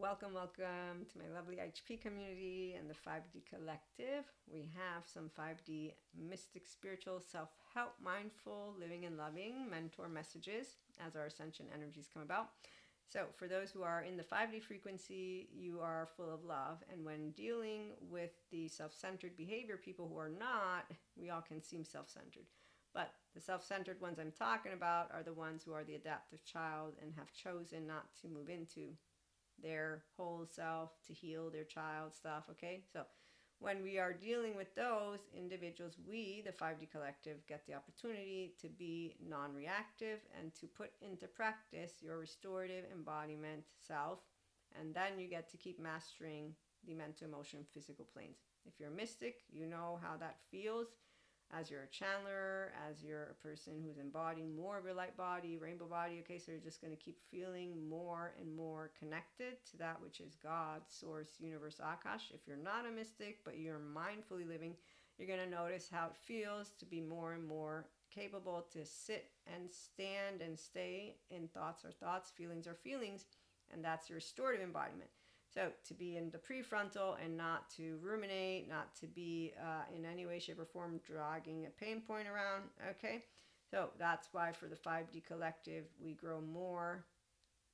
Welcome to my lovely HP community and the 5D collective. We have some 5D mystic, spiritual, self-help, mindful, living and loving mentor messages as our ascension energies come about. So for those who are in the 5D frequency, you are full of love. And when dealing with the self-centered behavior, people who are not, we all can seem self-centered. But the self-centered ones I'm talking about are the ones who are the adaptive child and have chosen not to move into their whole self to heal their child stuff. Okay, so when we are dealing with those individuals, we, the 5D collective, get the opportunity to be non-reactive and to put into practice your restorative embodiment self, and then you get to keep mastering the mental, emotion, physical planes. If you're a mystic, you know how that feels as you're a channeler, as you're a person who's embodying more of your light body, rainbow body. Okay, so you're just going to keep feeling more and more connected to that which is God, Source, Universe, Akash. If you're not a mystic, but you're mindfully living, you're going to notice how it feels to be more and more capable to sit and stand and stay in thoughts are thoughts, feelings are feelings, and that's your restorative embodiment. So to be in the prefrontal and not to ruminate, not to be in any way, shape, or form dragging a pain point around. Okay, so that's why for the 5D collective, we grow more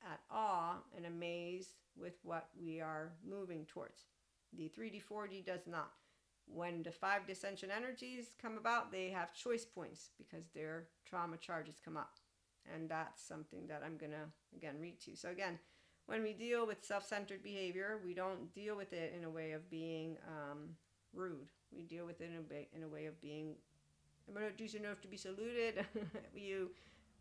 at awe and amazed with what we are moving towards. The 3D, 4D does not. When the 5 dissension energies come about, they have choice points because their trauma charges come up. And that's something that I'm going to, again, read to you. So again, when we deal with self-centered behavior, we don't deal with it in a way of being rude. We deal with it in a way of being, I'm not decent enough to be saluted. You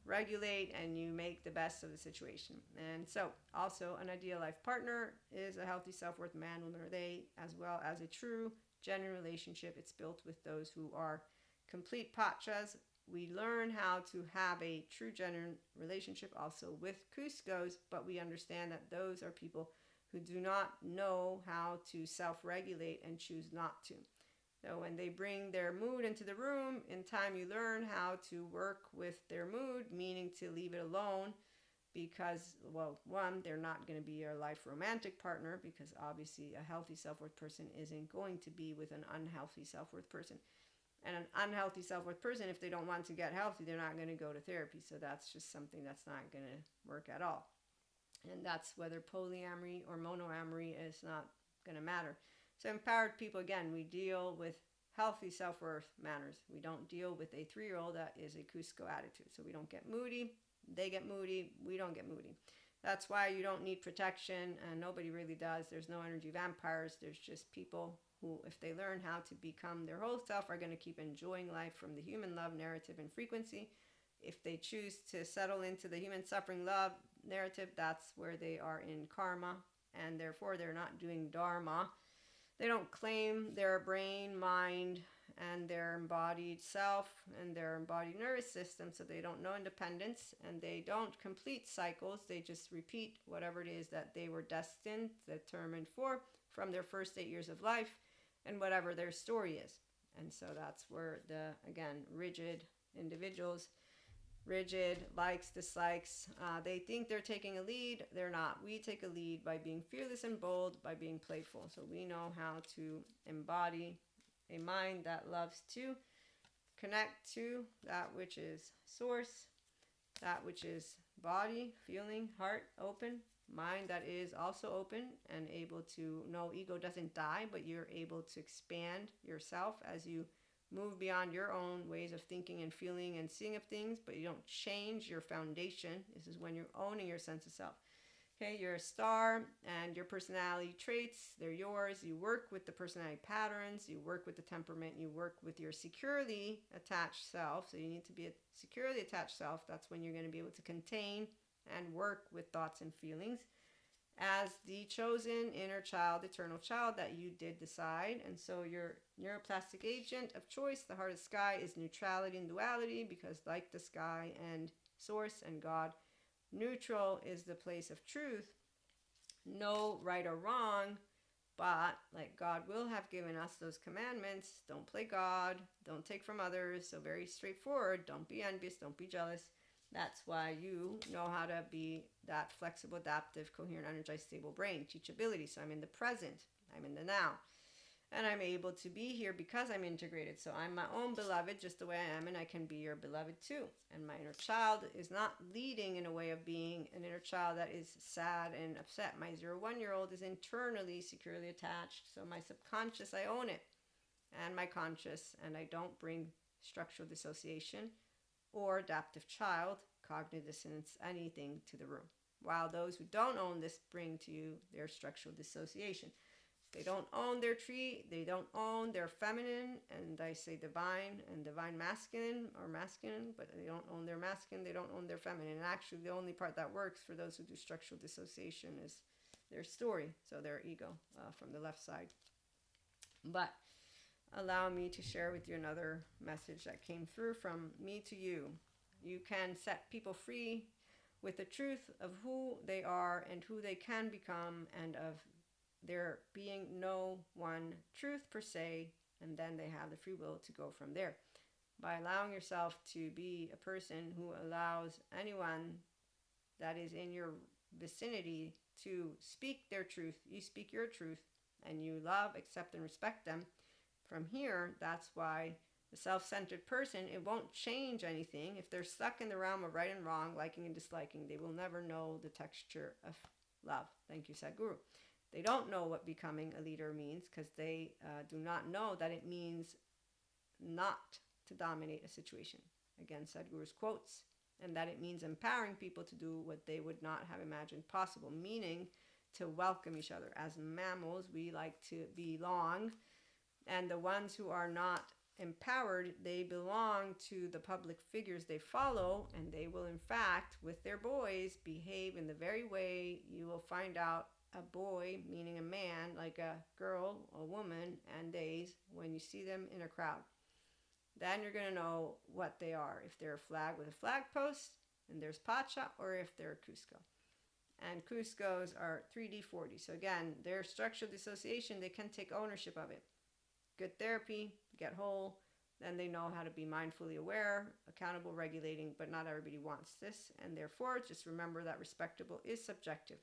regulate and you make the best of the situation. And so also an ideal life partner is a healthy self-worth man, woman, or they, as well as a true, genuine relationship. It's built with those who are complete pachas. We learn how to have a true, genuine relationship also with Cuscos, but we understand that those are people who do not know how to self-regulate and choose not to. So when they bring their mood into the room, in time you learn how to work with their mood, meaning to leave it alone because, well, one, they're not going to be your life romantic partner because obviously a healthy self-worth person isn't going to be with an unhealthy self-worth person. And an unhealthy self-worth person, if they don't want to get healthy, they're not going to go to therapy. So that's just something that's not going to work at all. And that's whether polyamory or monoamory is not going to matter. So empowered people, again, we deal with healthy self-worth manners. We don't deal with a 3-year-old that is a Cusco attitude. So we don't get moody. They get moody. We don't get moody. That's why you don't need protection, and nobody really does. There's no energy vampires. There's just people who, if they learn how to become their whole self, are going to keep enjoying life from the human love narrative and frequency. If they choose to settle into the human suffering love narrative, that's where they are in karma, and therefore they're not doing dharma. They don't claim their brain, mind, and their embodied self and their embodied nervous system, so they don't know independence, and they don't complete cycles. They just repeat whatever it is that they were destined, determined for, from their first 8 years of life, and whatever their story is. And so that's where the, again, rigid individuals, rigid likes, dislikes, they think they're taking a lead. They're not. We take a lead by being fearless and bold, by being playful. So we know how to embody a mind that loves to connect to that which is source, that which is body, feeling, heart, open, mind that is also open and able to know ego doesn't die, but you're able to expand yourself as you move beyond your own ways of thinking and feeling and seeing of things, but you don't change your foundation. This is when you're owning your sense of self. Okay, you're a star, and your personality traits, they're yours. You work with the personality patterns, you work with the temperament, you work with your securely attached self. So you need to be a securely attached self. That's when you're going to be able to contain and work with thoughts and feelings as the chosen inner child, eternal child that you did decide. And so your neuroplastic agent of choice, the heart of the sky, is neutrality and duality, because like the sky and source and God, neutral is the place of truth. No right or wrong, but like God will have given us those commandments. Don't play God, don't take from others. So very straightforward. Don't be envious, don't be jealous. That's why you know how to be that flexible, adaptive, coherent, energized, stable brain. Teachability. So I'm in the present. I'm in the now. And I'm able to be here because I'm integrated. So I'm my own beloved just the way I am, and I can be your beloved too. And my inner child is not leading in a way of being an inner child that is sad and upset. My 0 1 year old is internally securely attached. So my subconscious, I own it, and my conscious, and I don't bring structural dissociation or adaptive child, cognitive dissonance, anything to the room. While those who don't own this bring to you their structural dissociation. They don't own their tree, they don't own their feminine, and I say divine and divine masculine or masculine, but they don't own their masculine, they don't own their feminine. And actually, the only part that works for those who do structural dissociation is their story, so their ego from the left side. But allow me to share with you another message that came through from me to you. You can set people free with the truth of who they are and who they can become, and of there being no one truth per se, and then they have the free will to go from there. By allowing yourself to be a person who allows anyone that is in your vicinity to speak their truth, you speak your truth, and you love, accept, and respect them. From here, that's why the self-centered person, it won't change anything. If they're stuck in the realm of right and wrong, liking and disliking, they will never know the texture of love. Thank you, Sadhguru. They don't know what becoming a leader means because they do not know that it means not to dominate a situation. Again, Sadhguru's quotes. And that it means empowering people to do what they would not have imagined possible, meaning to welcome each other. As mammals, we like to belong, and the ones who are not empowered, they belong to the public figures they follow, and they will, in fact, with their boys, behave in the very way you will find out a boy, meaning a man, like a girl, a woman, and days when you see them in a crowd. Then you're going to know what they are. If they're a flag with a flag post, and there's Pacha, or if they're Cusco. And Cuscos are 3D 40. So again, their structural dissociation, they can take ownership of it. Good therapy, get whole, then they know how to be mindfully aware, accountable, regulating, but not everybody wants this. And therefore, just remember that respectable is subjective.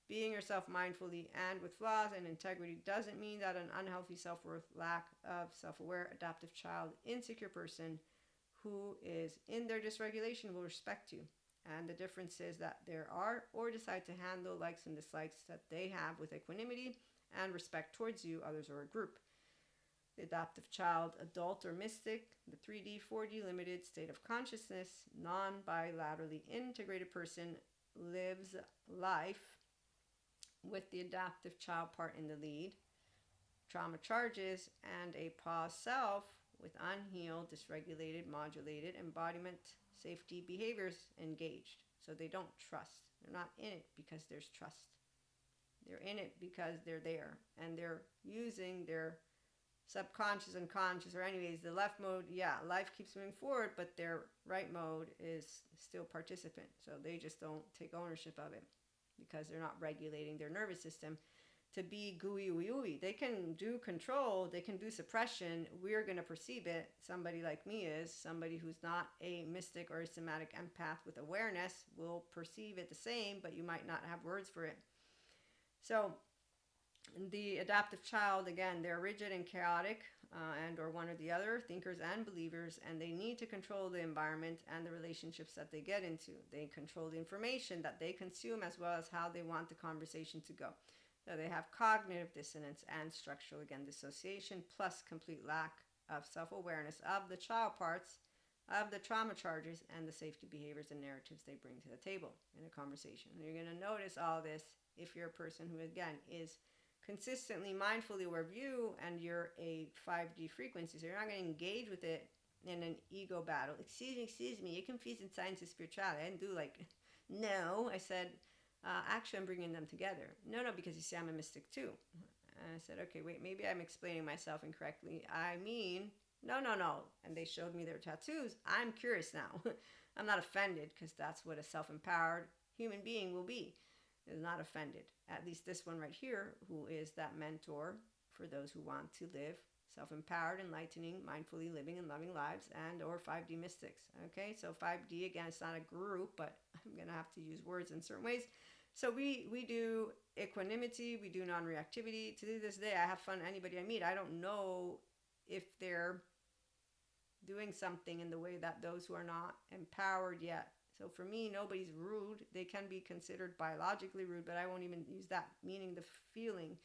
Being yourself mindfully and with flaws and integrity doesn't mean that an unhealthy self-worth, lack of self-aware, adaptive child, insecure person who is in their dysregulation will respect you. And the difference is that there are, or decide to handle likes and dislikes that they have with equanimity and respect towards you, others, or a group. The adaptive child, adult, or mystic, the 3D, 4D limited state of consciousness, non-bilaterally integrated person lives life with the adaptive child part in the lead, trauma charges, and a pause self with unhealed, dysregulated, modulated embodiment, safety behaviors engaged. So they don't trust. They're not in it because there's trust. They're in it because they're there, and they're using their subconscious and conscious, or anyways, the left mode, yeah, life keeps moving forward, but their right mode is still participant. So they just don't take ownership of it because they're not regulating their nervous system to be gooey, ooey, ooey. They can do control, they can do suppression. We're going to perceive it. Somebody like me is, somebody who's not a mystic or a somatic empath with awareness will perceive it the same, but you might not have words for it. So the adaptive child, again, they're rigid and chaotic, and or one or the other, thinkers and believers, and they need to control the environment and the relationships that they get into. They control the information that they consume as well as how they want the conversation to go. So they have cognitive dissonance and structural, again, dissociation, plus complete lack of self-awareness of the child parts, of the trauma charges, and the safety behaviors and narratives they bring to the table in a conversation. And you're going to notice all this if you're a person who, again, is consistently mindfully aware of you and you're a 5D frequency. So you're not going to engage with it in an ego battle. Excuse me, you're confusing science and spirituality. I didn't do no. I said, actually, I'm bringing them together. No, because you see, I'm a mystic too. And I said, okay, wait, maybe I'm explaining myself incorrectly. I mean, no. And they showed me their tattoos. I'm curious now. I'm not offended because that's what a self-empowered human being will be. Is not offended. At least this one right here, who is that mentor for those who want to live self-empowered, enlightening, mindfully living and loving lives, and or 5D mystics. Okay, so 5D, again, it's not a group, but I'm going to have to use words in certain ways. So we do equanimity, we do non-reactivity. To this day, I have fun anybody I meet. I don't know if they're doing something in the way that those who are not empowered yet. So for me, nobody's rude. They can be considered biologically rude, but I won't even use that, meaning the feeling.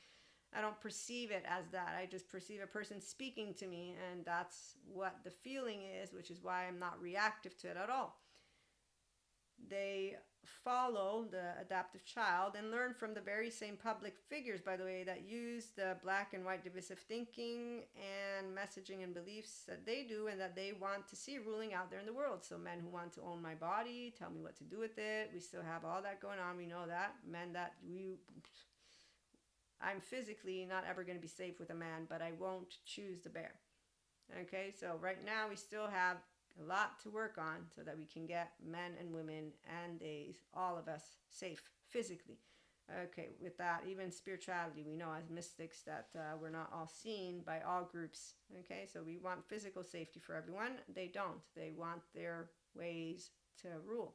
I don't perceive it as that. I just perceive a person speaking to me, and that's what the feeling is, which is why I'm not reactive to it at all. They follow the adaptive child and learn from the very same public figures, by the way, that use the black and white divisive thinking and messaging and beliefs that they do and that they want to see ruling out there in the world. So men who want to own my body, tell me what to do with it. We still have all that going on. We know that. Men that I'm physically not ever going to be safe with a man, but I won't choose the bear. Okay, so right now we still have a lot to work on so that we can get men and women and all of us safe physically. Okay, with that, even spirituality, we know as mystics that we're not all seen by all groups. Okay, so we want physical safety for everyone. They don't. They want their ways to rule.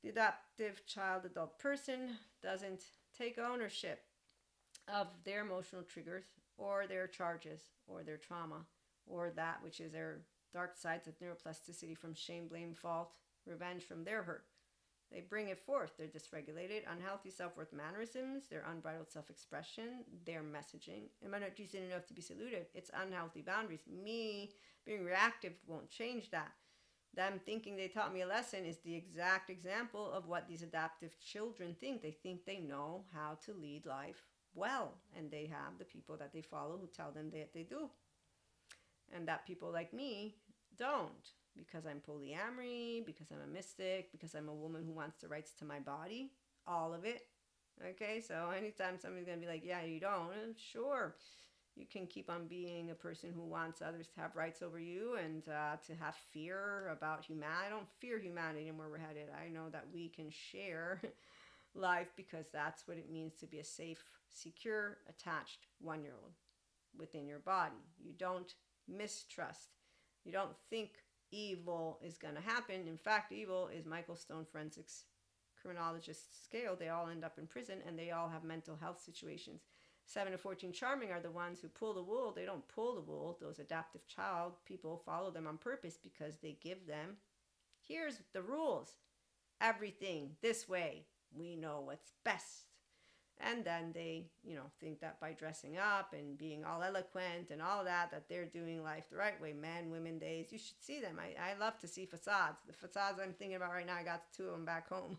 The adaptive child adult person doesn't take ownership of their emotional triggers or their charges or their trauma or that which is their dark sides of neuroplasticity from shame, blame, fault, revenge from their hurt. They bring it forth. They're dysregulated, unhealthy self-worth mannerisms, their unbridled self-expression, their messaging. Am I not decent enough to be saluted? It's unhealthy boundaries. Me being reactive won't change that. Them thinking they taught me a lesson is the exact example of what these adaptive children think. They think they know how to lead life well, and they have the people that they follow who tell them that they do. And that people like me don't, because I'm polyamory, because I'm a mystic, because I'm a woman who wants the rights to my body, all of it. Okay, so anytime somebody's going to be like, yeah, you don't, sure. You can keep on being a person who wants others to have rights over you and to have fear about humanity. I don't fear humanity and where we're headed. I know that we can share life because that's what it means to be a safe, secure, attached 1-year-old within your body. You don't mistrust. You don't think evil is going to happen. In fact, evil is Michael Stone forensics criminologist scale. They all end up in prison and they all have mental health situations. 7 to 14 charming are the ones who pull the wool. They don't pull the wool. Those adaptive child people follow them on purpose because they give them, here's the rules. Everything this way. We know what's best. And then they, think that by dressing up and being all eloquent and all that they're doing life the right way. Men, women days, you should see them. I love to see facades. The facades I'm thinking about right now, I got 2 of them back home.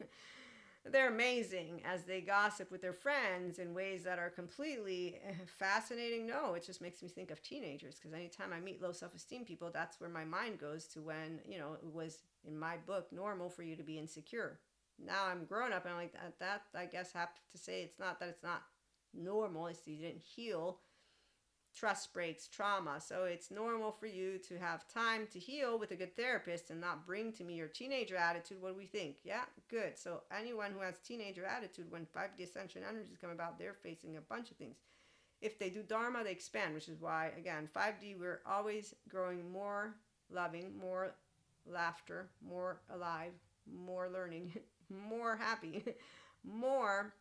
They're amazing as they gossip with their friends in ways that are completely fascinating. No, it just makes me think of teenagers, because anytime I meet low self-esteem people, that's where my mind goes to when, it was, in my book, normal for you to be insecure. Now I'm grown up and I'm like, that I guess have to say it's not that it's not normal. It's you didn't heal trust breaks, trauma. So it's normal for you to have time to heal with a good therapist and not bring to me your teenager attitude. What do we think? Yeah, good. So anyone who has teenager attitude, when 5D ascension energies come about, they're facing a bunch of things. If they do Dharma, they expand, which is why, again, 5D, we're always growing more loving, more laughter, more alive, more learning, more happy, more.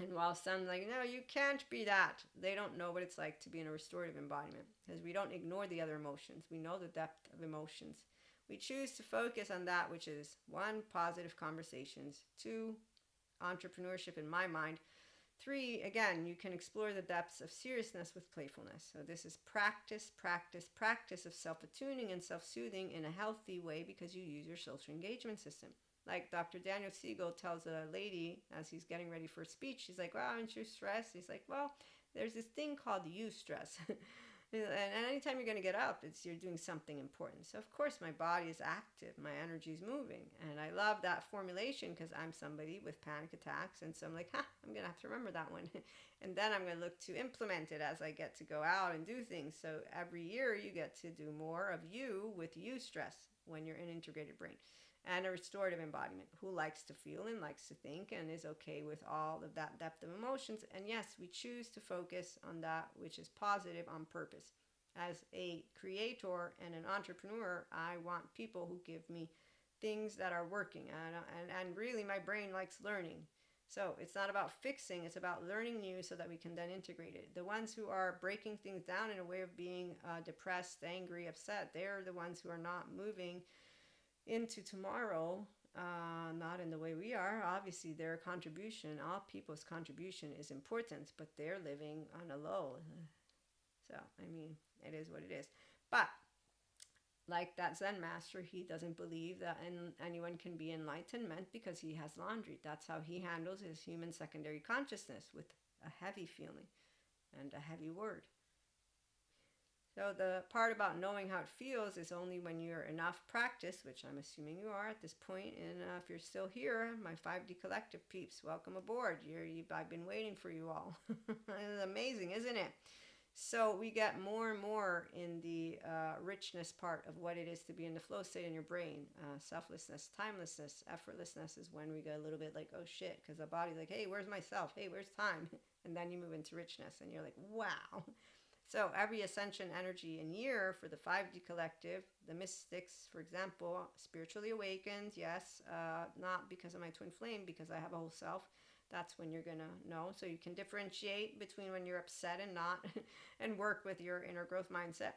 And while some like, no, you can't be that, they don't know what it's like to be in a restorative embodiment, because we don't ignore the other emotions. We know the depth of emotions. We choose to focus on that, which is 1, positive conversations, 2, entrepreneurship in my mind, 3, again, you can explore the depths of seriousness with playfulness. So this is practice of self-attuning and self-soothing in a healthy way, because you use your social engagement system. Like Dr. Daniel Siegel tells a lady as he's getting ready for a speech, she's like, well, aren't you stressed? He's like, well, there's this thing called eustress. And anytime you're going to get up, you're doing something important. So, of course, my body is active. My energy is moving. And I love that formulation because I'm somebody with panic attacks. And so I'm like, I'm going to have to remember that one. And then I'm going to look to implement it as I get to go out and do things. So every year you get to do more of you with eustress when you're in integrated brain. And a restorative embodiment who likes to feel and likes to think and is okay with all of that depth of emotions. And yes, we choose to focus on that which is positive on purpose. as a creator and an entrepreneur, I want people who give me things that are working. And really, my brain likes learning. So it's not about fixing, it's about learning new so that we can then integrate it. The ones who are breaking things down in a way of being depressed, angry, upset, they're the ones who are not moving into tomorrow, not in the way we are. Obviously, their contribution, all people's contribution is important, but they're living on a low. So, I mean, it is what it is. But like that Zen master, he doesn't believe that anyone can be enlightenment because he has laundry. That's how he handles his human secondary consciousness, with a heavy feeling and a heavy word. So the part about knowing how it feels is only when you're enough practice, which I'm assuming you are at this point. And if you're still here, my 5D collective peeps, welcome aboard. I've been waiting for you all. It's amazing, isn't it? So we get more and more in the richness part of what it is to be in the flow state in your brain. Selflessness, timelessness, effortlessness is when we get a little bit like, oh shit, because the body's like, hey, where's myself? Hey, where's time? And then you move into richness and you're like, wow. So every ascension energy and year for the 5D collective, the mystics, for example, spiritually awakened, yes, not because of my twin flame, because I have a whole self. That's when you're going to know. So you can differentiate between when you're upset and not, and work with your inner growth mindset,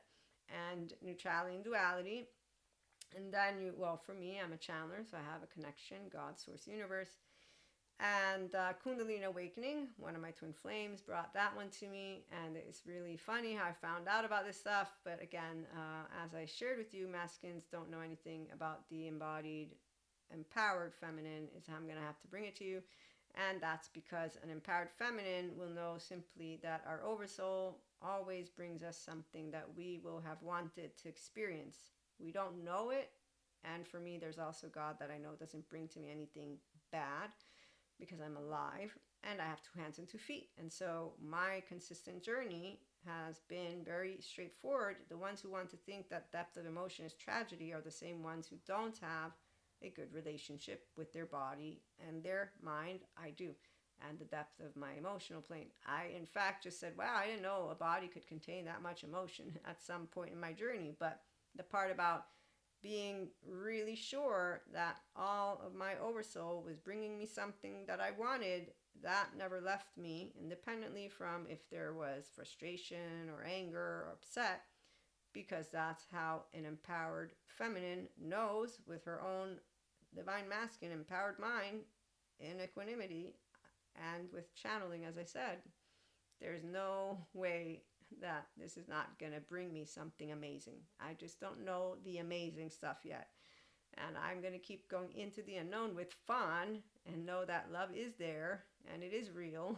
and neutrality and duality. And then for me, I'm a channeler, so I have a connection, God, source, universe. And Kundalini Awakening, one of my twin flames, brought that one to me. And it's really funny how I found out about this stuff. But again, as I shared with you, masculines don't know anything about the embodied, empowered feminine, is how I'm going to have to bring it to you. And that's because an empowered feminine will know simply that our oversoul always brings us something that we will have wanted to experience. We don't know it. And for me, there's also God that I know doesn't bring to me anything bad, because I'm alive and I have 2 hands and 2 feet. And so my consistent journey has been very straightforward. The ones who want to think that depth of emotion is tragedy are the same ones who don't have a good relationship with their body and their mind. I do. And the depth of my emotional plane. I, in fact, just said, wow, I didn't know a body could contain that much emotion at some point in my journey. But the part about being really sure that all of my oversoul was bringing me something that I wanted, that never left me, independently from if there was frustration or anger or upset, because that's how an empowered feminine knows, with her own divine masculine empowered mind in equanimity and with channeling, as I said. There's no way that this is not going to bring me something amazing. I just don't know the amazing stuff yet. And I'm going to keep going into the unknown with fun and know that love is there and it is real.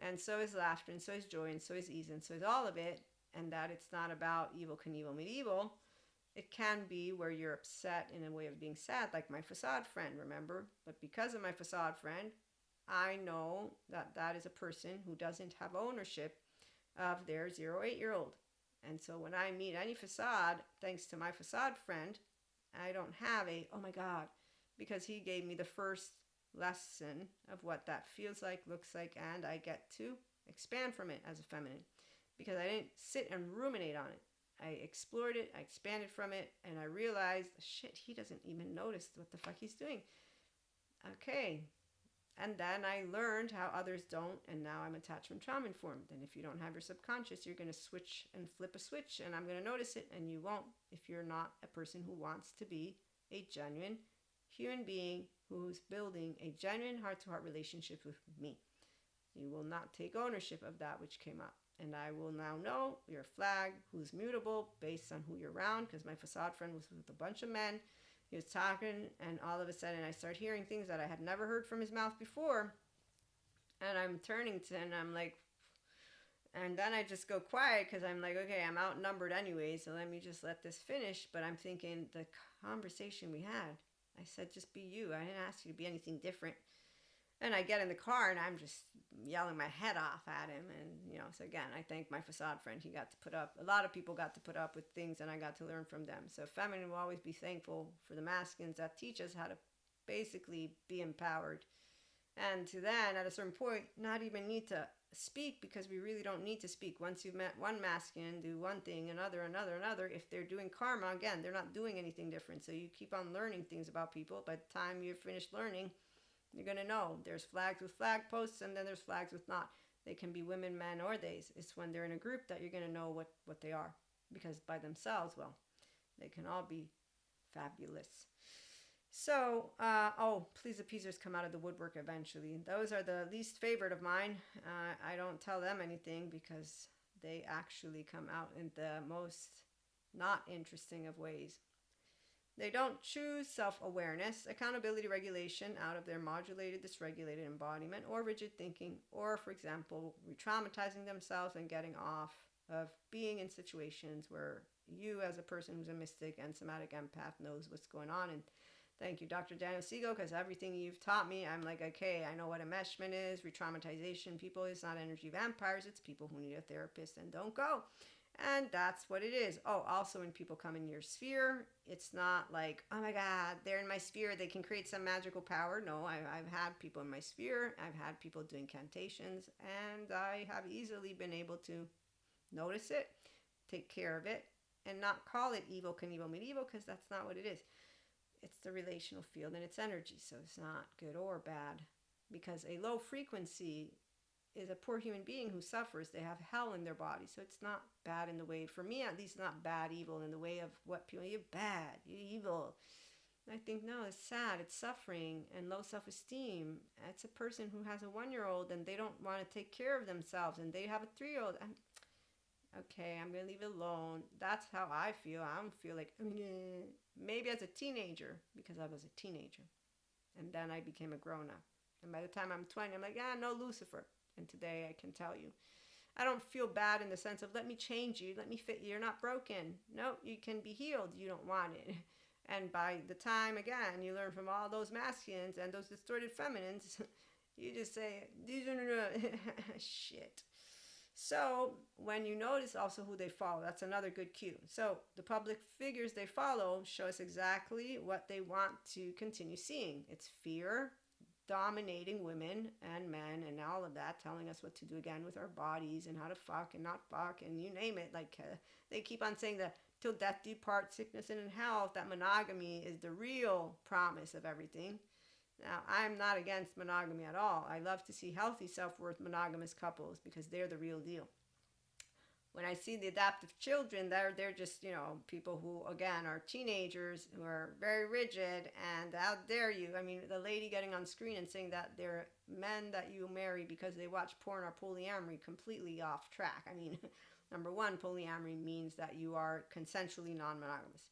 And so is laughter, and so is joy, and so is ease, and so is all of it. And that it's not about evil, Knievel, medieval. It can be where you're upset in a way of being sad, like my facade friend, remember? But because of my facade friend, I know that that is a person who doesn't have ownership of their 0-8-year-old. And so when I meet any facade, thanks to my facade friend, I don't have a, oh my God, because he gave me the first lesson of what that feels like, looks like, and I get to expand from it as a feminine. Because I didn't sit and ruminate on it. I explored it, I expanded from it, and I realized, shit, he doesn't even notice what the fuck he's doing. Okay. And then I learned how others don't, and now I'm attachment trauma informed. And if you don't have your subconscious, you're going to switch and flip a switch, and I'm going to notice it, and you won't if you're not a person who wants to be a genuine human being who's building a genuine heart-to-heart relationship with me. You will not take ownership of that which came up. And I will now know your flag, who's mutable based on who you're around, because my facade friend was with a bunch of men. He was talking, and all of a sudden I start hearing things that I had never heard from his mouth before. And I'm turning to, and I'm like, and then I just go quiet because I'm like, okay, I'm outnumbered anyway, so let me just let this finish. But I'm thinking, the conversation we had, I said, just be you. I didn't ask you to be anything different. And I get in the car and I'm just yelling my head off at him. And, so again, I thank my facade friend. He got to put up, a lot of people got to put up with things, and I got to learn from them. So feminine will always be thankful for the masculines that teach us how to basically be empowered And to then, at a certain point, not even need to speak, because we really don't need to speak. Once you've met one masculine, do one thing, another. If they're doing karma, again, they're not doing anything different. So you keep on learning things about people. By the time you're finished learning, you're going to know there's flags with flag posts, and then there's flags with not. They can be women, men, or theys. It's when they're in a group that you're going to know what they are. Because by themselves, well, they can all be fabulous. So, please appeasers come out of the woodwork eventually. Those are the least favorite of mine. I don't tell them anything because they actually come out in the most not interesting of ways. They don't choose self-awareness, accountability, regulation out of their modulated, dysregulated embodiment or rigid thinking, or, for example, re-traumatizing themselves and getting off of being in situations where you, as a person who's a mystic and somatic empath, knows what's going on. And thank you, Dr. Daniel Siegel, because everything you've taught me, I'm like, okay, I know what enmeshment is, re-traumatization. People, it's not energy vampires, it's people who need a therapist and don't go. And that's what it is. Oh, also when people come in your sphere, it's not like, oh my God, they're in my sphere, they can create some magical power. No, I've had people in my sphere. I've had people doing incantations, and I have easily been able to notice it, take care of it, and not call it evil, Knievel, medieval, because that's not what it is. It's the relational field and its energy, so it's not good or bad. Because a low frequency is a poor human being who suffers. They have hell in their body, so it's not bad in the way, for me at least, not bad evil in the way of what people, you're bad, you're evil. I think, no, it's sad, it's suffering and low self-esteem. It's a person who has a 1-year-old and they don't want to take care of themselves, and they have a 3-year-old. Okay, I'm going to leave it alone. That's how I feel. I don't feel like, maybe as a teenager, because I was a teenager. And then I became a grown-up. And by the time I'm 20, I'm like, no Lucifer. And today I can tell you, I don't feel bad in the sense of, let me change you, let me fit you, you're not broken. No, you can be healed. You don't want it. And by the time, again, you learn from all those masculines and those distorted feminines, you just say, these are shit. So when you notice also who they follow, that's another good cue. So the public figures they follow show us exactly what they want to continue seeing. It's fear, dominating women and men and all of that, telling us what to do again with our bodies and how to fuck and not fuck and you name it. Like they keep on saying that till death do part, sickness and in health, that monogamy is the real promise of everything. Now, I'm not against monogamy at all. I love to see healthy, self-worth, monogamous couples because they're the real deal. When I see the adaptive children, they're just, people who, again, are teenagers who are very rigid, and how dare you. I mean, the lady getting on screen and saying that they're men that you marry because they watch porn or polyamory, completely off track. I mean, number one, polyamory means that you are consensually non-monogamous.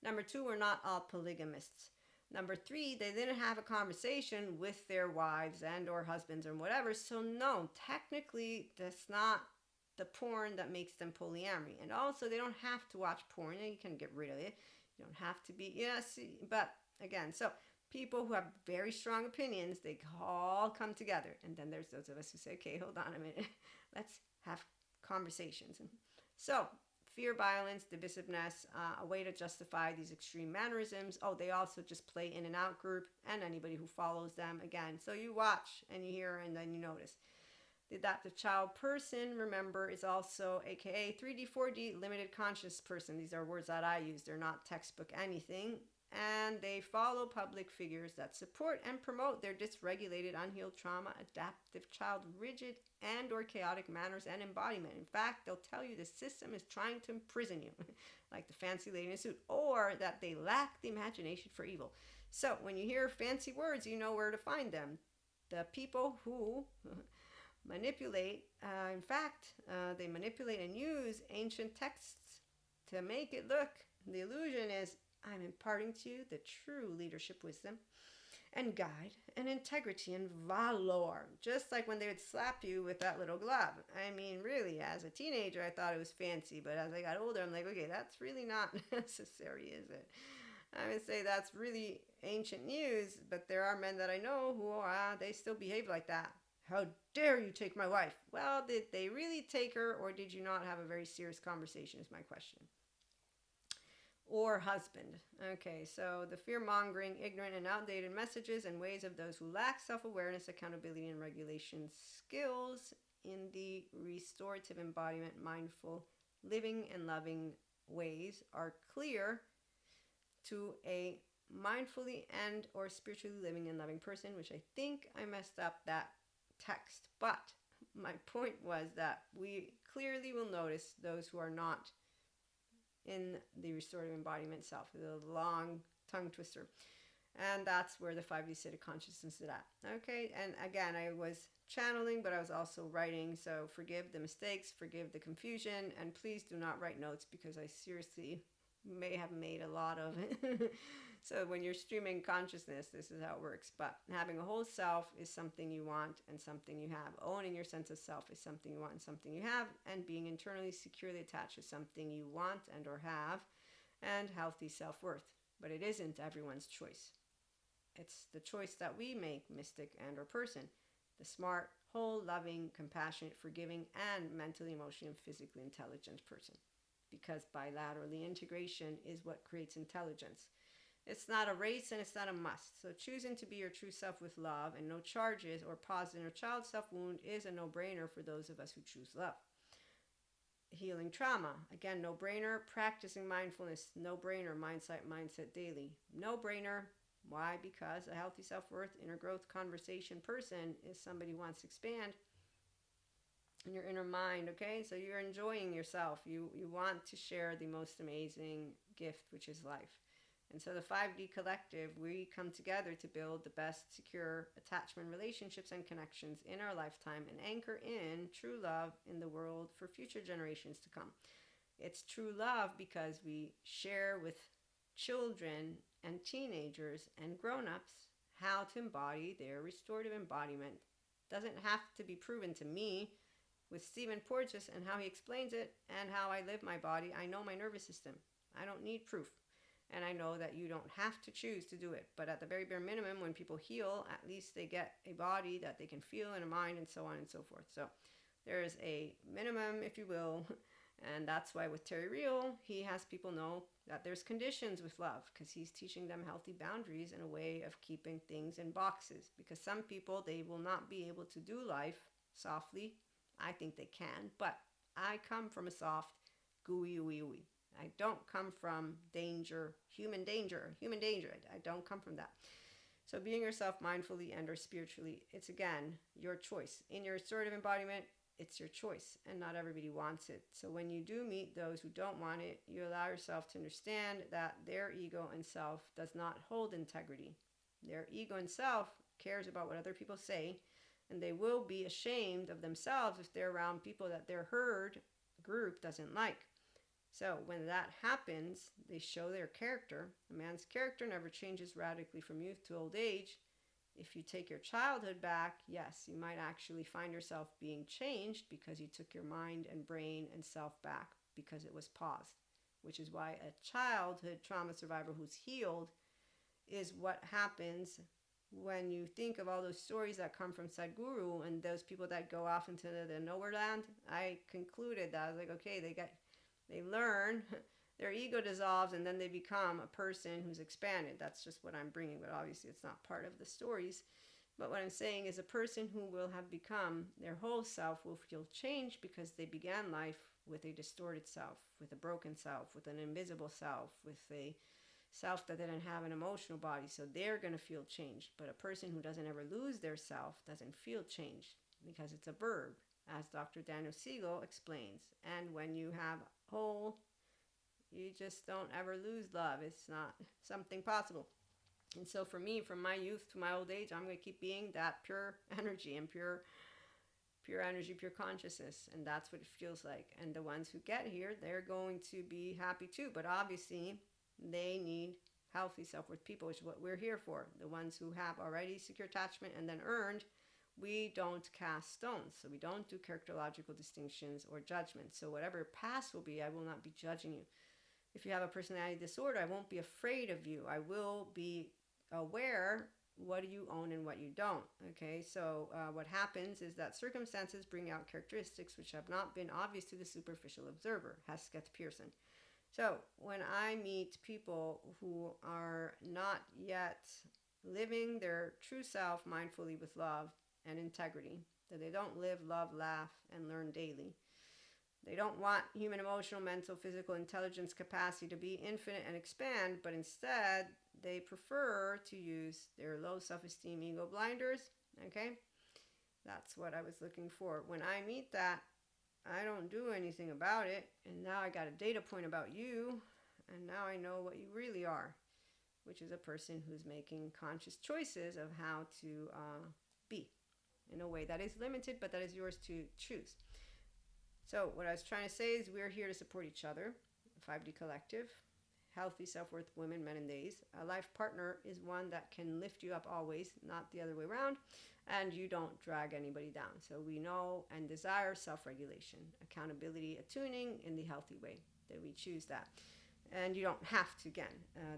Number two, we're not all polygamists. Number three, they didn't have a conversation with their wives and or husbands or whatever. So no, technically, that's not the porn that makes them polyamory. And also, they don't have to watch porn. You can get rid of it. You don't have to be, but again, so people who have very strong opinions, they all come together. And then there's those of us who say, okay, hold on a minute. Let's have conversations. So fear, violence, divisiveness, a way to justify these extreme mannerisms. Oh, they also just play in and out group and anybody who follows them again. So you watch and you hear and then you notice. The adaptive child person, remember, is also aka 3D, 4D, limited conscious person. These are words that I use. They're not textbook anything. And they follow public figures that support and promote their dysregulated, unhealed trauma, adaptive child, rigid and or chaotic manners and embodiment. In fact, they'll tell you the system is trying to imprison you, like the fancy lady in a suit, or that they lack the imagination for evil. So when you hear fancy words, you know where to find them. The people who manipulate, they manipulate and use ancient texts to make it look, the illusion is, I'm imparting to you the true leadership wisdom and guide and integrity and valor. Just like when they would slap you with that little glove. I mean, really, as a teenager, I thought it was fancy. But as I got older, I'm like, okay, that's really not necessary, is it? I would say that's really ancient news. But there are men that I know who, they still behave like that. How dare you take my wife? Well, did they really take her, or did you not have a very serious conversation is my question. or husband. Okay, so the fear mongering, ignorant, and outdated messages and ways of those who lack self awareness, accountability, and regulation skills in the restorative embodiment, mindful living and loving ways are clear to a mindfully and or spiritually living and loving person, which I think I messed up that text. But my point was that we clearly will notice those who are not in the restorative embodiment self, the long tongue twister. And that's where the 5D state of consciousness is at. Okay, and again, I was channeling, but I was also writing. So forgive the mistakes, forgive the confusion, and please do not write notes because I seriously may have made a lot of it. So when you're streaming consciousness, this is how it works. But having a whole self is something you want and something you have. Owning your sense of self is something you want and something you have. And being internally securely attached is something you want and or have. And healthy self-worth. But it isn't everyone's choice. It's the choice that we make, mystic and or person. The smart, whole, loving, compassionate, forgiving, and mentally, emotionally, and physically intelligent person. Because bilaterally integration is what creates intelligence. It's not a race and it's not a must. So choosing to be your true self with love and no charges or pause inner child self-wound is a no-brainer for those of us who choose love. Healing trauma, again, no-brainer. Practicing mindfulness, no-brainer. Mindset daily, no-brainer. Why? Because a healthy self-worth, inner growth, conversation person is somebody who wants to expand in your inner mind, okay? So you're enjoying yourself. You want to share the most amazing gift, which is life. And so the 5D collective, we come together to build the best secure attachment relationships and connections in our lifetime and anchor in true love in the world for future generations to come. It's true love because we share with children and teenagers and grown-ups how to embody their restorative embodiment. Doesn't have to be proven to me. With Stephen Porges and how he explains it and how I live my body, I know my nervous system. I don't need proof. And I know that you don't have to choose to do it. But at the very bare minimum, when people heal, at least they get a body that they can feel and a mind and so on and so forth. So there is a minimum, if you will. And that's why with Terry Real, he has people know that there's conditions with love because he's teaching them healthy boundaries and a way of keeping things in boxes. Because some people, they will not be able to do life softly. I think they can, but I come from a soft, gooey, ooey, ooey. I don't come from danger, human danger. I don't come from that. So being yourself mindfully and or spiritually, it's again, your choice. In your restorative embodiment, it's your choice and not everybody wants it. So when you do meet those who don't want it, you allow yourself to understand that their ego and self does not hold integrity. Their ego and self cares about what other people say, and they will be ashamed of themselves if they're around people that their herd group doesn't like. So when that happens, they show their character. A man's character never changes radically from youth to old age. If you take your childhood back, yes, you might actually find yourself being changed because you took your mind and brain and self back because it was paused, which is why a childhood trauma survivor who's healed is what happens when you think of all those stories that come from Sadhguru and those people that go off into the nowhere land. I concluded that I was like, okay, they learn, their ego dissolves, and then they become a person who's expanded. That's just what I'm bringing, but obviously it's not part of the stories. But what I'm saying is a person who will have become their whole self will feel changed because they began life with a distorted self, with a broken self, with an invisible self, with a self that didn't have an emotional body. So they're going to feel changed. But a person who doesn't ever lose their self doesn't feel changed because it's a verb, as Dr. Daniel Siegel explains. And when you have whole, you just don't ever lose love. It's not something possible. And so for me, from my youth to my old age, I'm going to keep being that pure energy and pure energy, pure consciousness. And that's what it feels like. And the ones who get here, they're going to be happy too. But obviously, they need healthy self-worth people, which is what we're here for. The ones who have already secure attachment and then earned, we don't cast stones. So we don't do characterological distinctions or judgments. So whatever your past will be, I will not be judging you. If you have a personality disorder, I won't be afraid of you. I will be aware what do you own and what you don't. Okay, so what happens is that circumstances bring out characteristics which have not been obvious to the superficial observer, Hesketh Pearson. So when I meet people who are not yet living their true self mindfully with love and integrity, that they don't live, love, laugh, and learn daily, they don't want human emotional, mental, physical intelligence capacity to be infinite and expand, but instead they prefer to use their low self esteem ego blinders. Okay? That's what I was looking for. When I meet that, I don't do anything about it. And now I got a data point about you. And now I know what you really are, which is a person who's making conscious choices of how to be in a way that is limited, but that is yours to choose. So what I was trying to say is we're here to support each other. 5D Collective, healthy self-worth women, men, and days. A life partner is one that can lift you up always, not the other way around, and you don't drag anybody down. So we know and desire self-regulation, accountability, attuning in the healthy way, that we choose that. And you don't have to, again.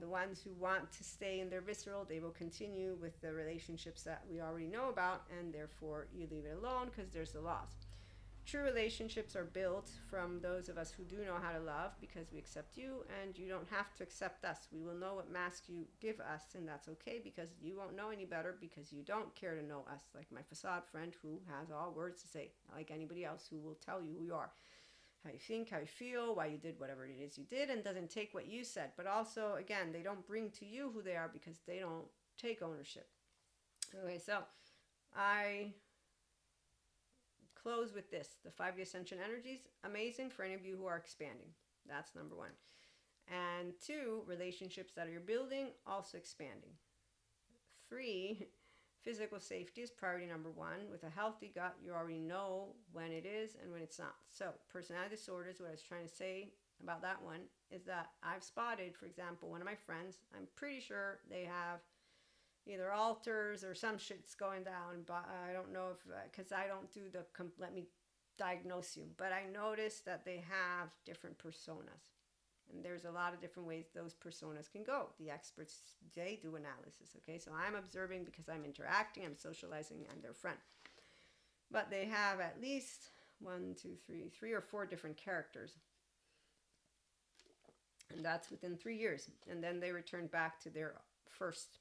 The ones who want to stay in their visceral, they will continue with the relationships that we already know about, and therefore you leave it alone because there's the loss. True relationships are built from those of us who do know how to love because we accept you, and you don't have to accept us. We will know what mask you give us, and that's okay because you won't know any better because you don't care to know us. Like my facade friend who has all words to say, like anybody else who will tell you who you are, how you think, how you feel, why you did whatever it is you did, and doesn't take what you said. But also, again, they don't bring to you who they are because they don't take ownership. Okay, so I close with this. The 5D Ascension Energies, amazing for any of you who are expanding. That's number one. And two, relationships that you're building, also expanding. Three, physical safety is priority number one. With a healthy gut, you already know when it is and when it's not. So personality disorders, what I was trying to say about that one is that I've spotted, for example, one of my friends, I'm pretty sure they have either altars or some shit's going down, but I don't know if, because I don't do the, let me diagnose you, but I noticed that they have different personas. And there's a lot of different ways those personas can go. The experts, they do analysis, okay? So I'm observing because I'm interacting, I'm socializing, I'm their friend. But they have at least three or four different characters. And that's within 3 years. And then they return back to their first.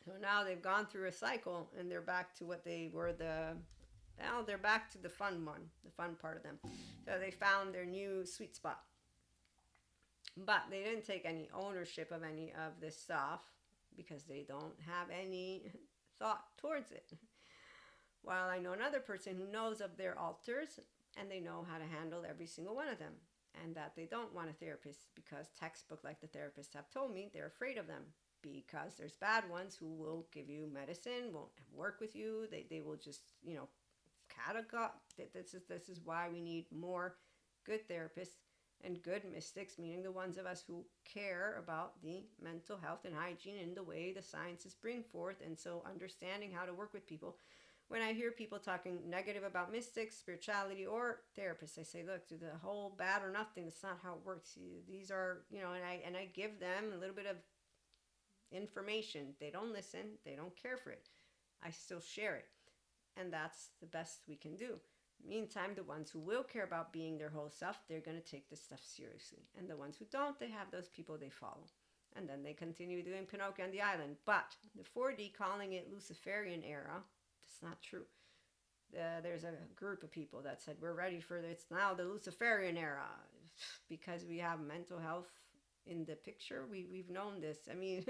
So now they've gone through a cycle and they're back to what they were they're back to the fun one, the fun part of them. So they found their new sweet spot. But they didn't take any ownership of any of this stuff because they don't have any thought towards it. While I know another person who knows of their alters and they know how to handle every single one of them, and that they don't want a therapist because textbook like the therapists have told me, they're afraid of them. Because there's bad ones who will give you medicine, won't work with you. They will just, category. This is why we need more good therapists and good mystics, meaning the ones of us who care about the mental health and hygiene in the way the sciences bring forth. And so understanding how to work with people. When I hear people talking negative about mystics, spirituality, or therapists, I say, look, do the whole bad or nothing. That's not how it works. These are, and I give them a little bit of information. They don't listen, they don't care for it. I still share it, and that's the best we can do. Meantime, the ones who will care about being their whole self, they're going to take this stuff seriously, and the ones who don't, they have those people they follow, and then they continue doing Pinocchio and the Island. But the 4D calling it Luciferian era, that's not true. There's a group of people that said we're ready for it's now the Luciferian era because we have mental health in the picture. We've known this. I mean,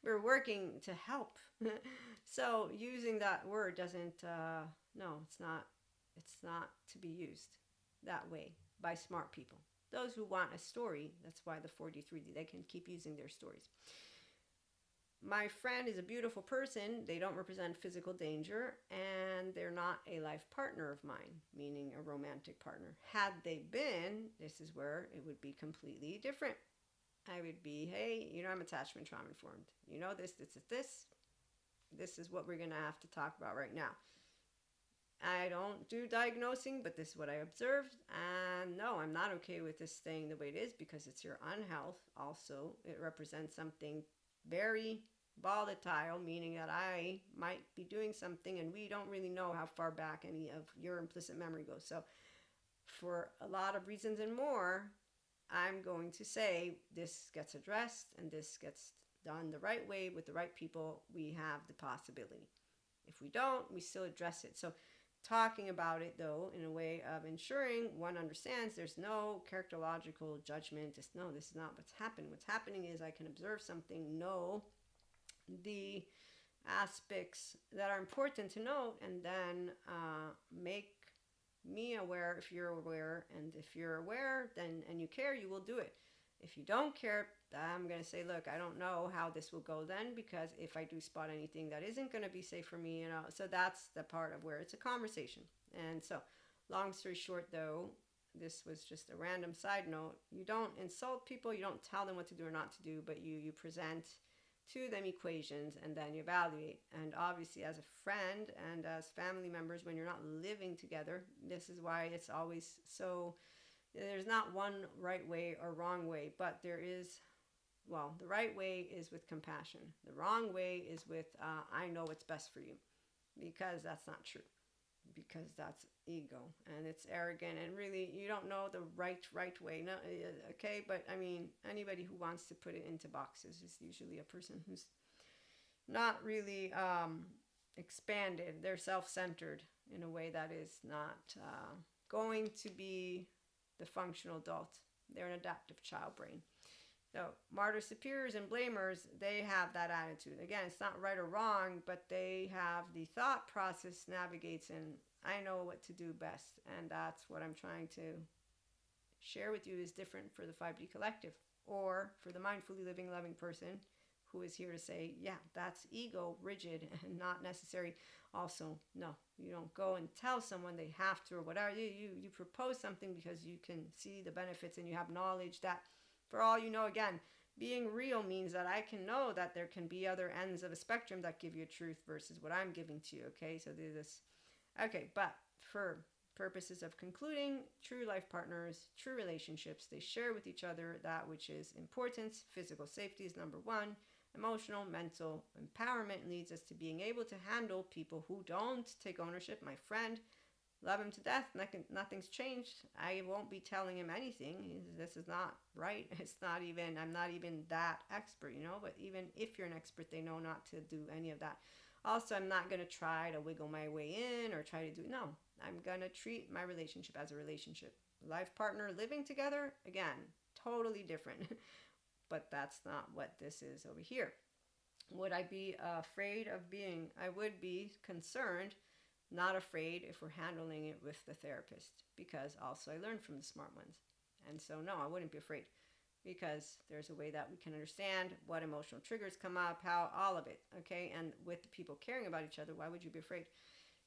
we're working to help. So using that word doesn't, no, it's not to be used that way by smart people. Those who want a story, that's why the 4D, 3D, they can keep using their stories. My friend is a beautiful person. They don't represent physical danger, and they're not a life partner of mine, meaning a romantic partner. Had they been, this is where it would be completely different. I would be, hey, I'm attachment trauma informed. This is what we're going to have to talk about right now. I don't do diagnosing, but this is what I observed. And no, I'm not okay with this staying the way it is because it's your unhealth. Also, it represents something very volatile, meaning that I might be doing something and we don't really know how far back any of your implicit memory goes. So for a lot of reasons and more, I'm going to say this gets addressed and this gets done the right way with the right people. We have the possibility. If we don't, we still address it. So talking about it though in a way of ensuring one understands there's no characterological judgment. It's no, this is not what's happening. What's happening is I can observe something, know the aspects that are important to note, and then make me aware if you're aware. And if you're aware then and you care, you will do it. If you don't care, I'm going to say, look, I don't know how this will go then, because if I do spot anything that isn't going to be safe for me, so that's the part of where it's a conversation. And so long story short though, this was just a random side note. You don't insult people, you don't tell them what to do or not to do, but you present to them equations and then you evaluate. And obviously as a friend and as family members, when you're not living together, this is why it's always so, there's not one right way or wrong way, but there is, well, the right way is with compassion. The wrong way is with I know what's best for you, because that's not true, because that's ego and it's arrogant, and really you don't know the right way. No, okay, but I mean, anybody who wants to put it into boxes is usually a person who's not really expanded. They're self-centered in a way that is not going to be the functional adult. They're an adaptive child brain. So martyrs, superiors, and blamers, they have that attitude. Again, it's not right or wrong, but they have the thought process navigates in, I know what to do best. And that's what I'm trying to share with you is different for the 5D collective, or for the mindfully living, loving person who is here to say, yeah, that's ego, rigid, and not necessary. Also, no, you don't go and tell someone they have to or whatever. You propose something because you can see the benefits and you have knowledge that, for all you know, again, being real means that I can know that there can be other ends of a spectrum that give you a truth versus what I'm giving to you. Okay, so there's this. Okay, but for purposes of concluding, true life partners, true relationships, they share with each other that which is importance. Physical safety is number one. Emotional, mental empowerment leads us to being able to handle people who don't take ownership. My friend, love him to death. Nothing's changed. I won't be telling him anything. This is not right. It's not even, I'm not even that expert, but even if you're an expert, they know not to do any of that. Also, I'm not going to try to wiggle my way in or try to do, no, I'm going to treat my relationship as a relationship. Life partner living together, again, totally different. But that's not what this is over here. Would I be afraid of being, I would be concerned, not afraid if we're handling it with the therapist, because also I learned from the smart ones. And so no, I wouldn't be afraid, because there's a way that we can understand what emotional triggers come up, how, all of it, okay? And with the people caring about each other, why would you be afraid?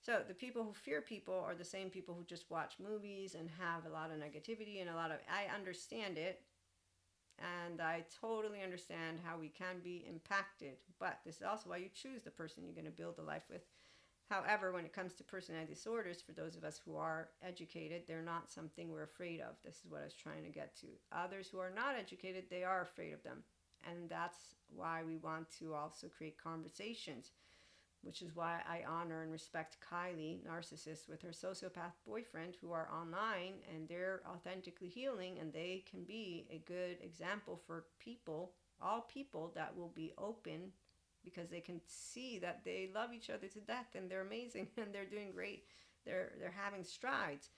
So the people who fear people are the same people who just watch movies and have a lot of negativity and a lot of, I understand it, and I totally understand how we can be impacted, but this is also why you choose the person you're going to build a life with. However, when it comes to personality disorders, for those of us who are educated, they're not something we're afraid of. This is what I was trying to get to. Others who are not educated, they are afraid of them. And that's why we want to also create conversations, which is why I honor and respect Kylie, narcissist, with her sociopath boyfriend, who are online and they're authentically healing, and they can be a good example for people, all people, that will be open, because they can see that they love each other to death and they're amazing and they're doing great. They're having strides,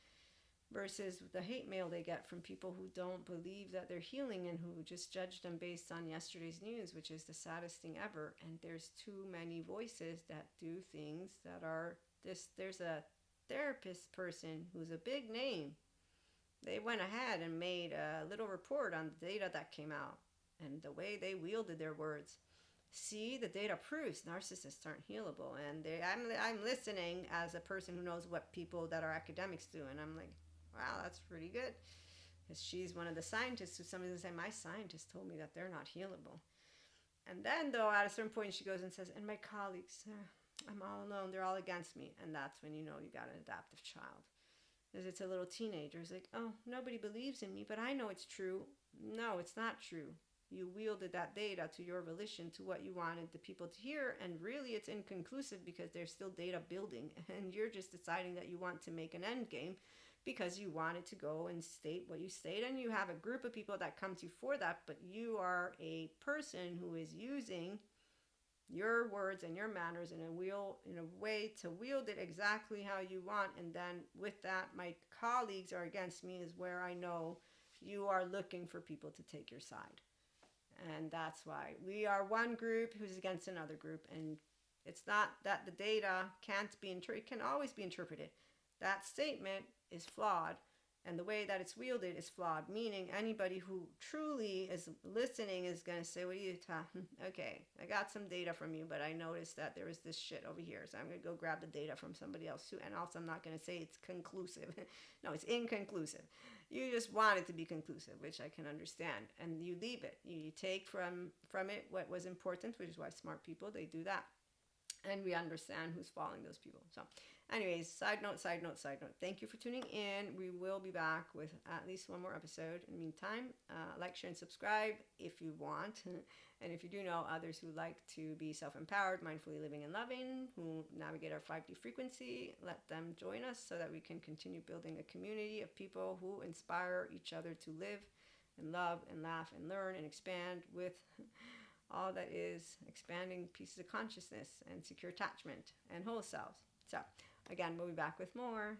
versus the hate mail they get from people who don't believe that they're healing and who just judge them based on yesterday's news, which is the saddest thing ever. And there's too many voices that do things that are this. There's a therapist person who's a big name. They went ahead and made a little report on the data that came out and the way they wielded their words. See, the data proves narcissists aren't healable. And I'm listening as a person who knows what people that are academics do, and I'm like, wow, that's pretty good. Because she's one of the scientists who somebody say, my scientist told me that they're not healable. And then, though, at a certain point, she goes and says, and my colleagues, I'm all alone. They're all against me. And that's when you know you got an adaptive child. Because it's a little teenager. It's like, oh, nobody believes in me, but I know it's true. No, it's not true. You wielded that data to your volition, to what you wanted the people to hear, and really it's inconclusive because there's still data building, and you're just deciding that you want to make an end game because you wanted to go and state what you state, and you have a group of people that come to you for that, but you are a person who is using your words and your manners in a way to wield it exactly how you want. And then with that, my colleagues are against me, is where I know you are looking for people to take your side. And that's why we are one group who's against another group. And it's not that the data can't be interpreted, it can always be interpreted. That statement is flawed, and the way that it's wielded is flawed, meaning anybody who truly is listening is going to say, what are you talking? Okay, I got some data from you, but I noticed that there was this shit over here, so I'm going to go grab the data from somebody else too. And also, I'm not going to say it's conclusive. No, it's inconclusive. You just want it to be conclusive, which I can understand, and you leave it. You take from it what was important, which is why smart people, they do that. And we understand who's following those people. So anyways, side note. Thank you for tuning in. We will be back with at least one more episode. In the meantime, like, share, and subscribe if you want. And if you do know others who like to be self-empowered, mindfully living and loving, who navigate our 5D frequency, let them join us so that we can continue building a community of people who inspire each other to live and love and laugh and learn and expand with all that is expanding pieces of consciousness and secure attachment and whole selves. So again, we'll be back with more.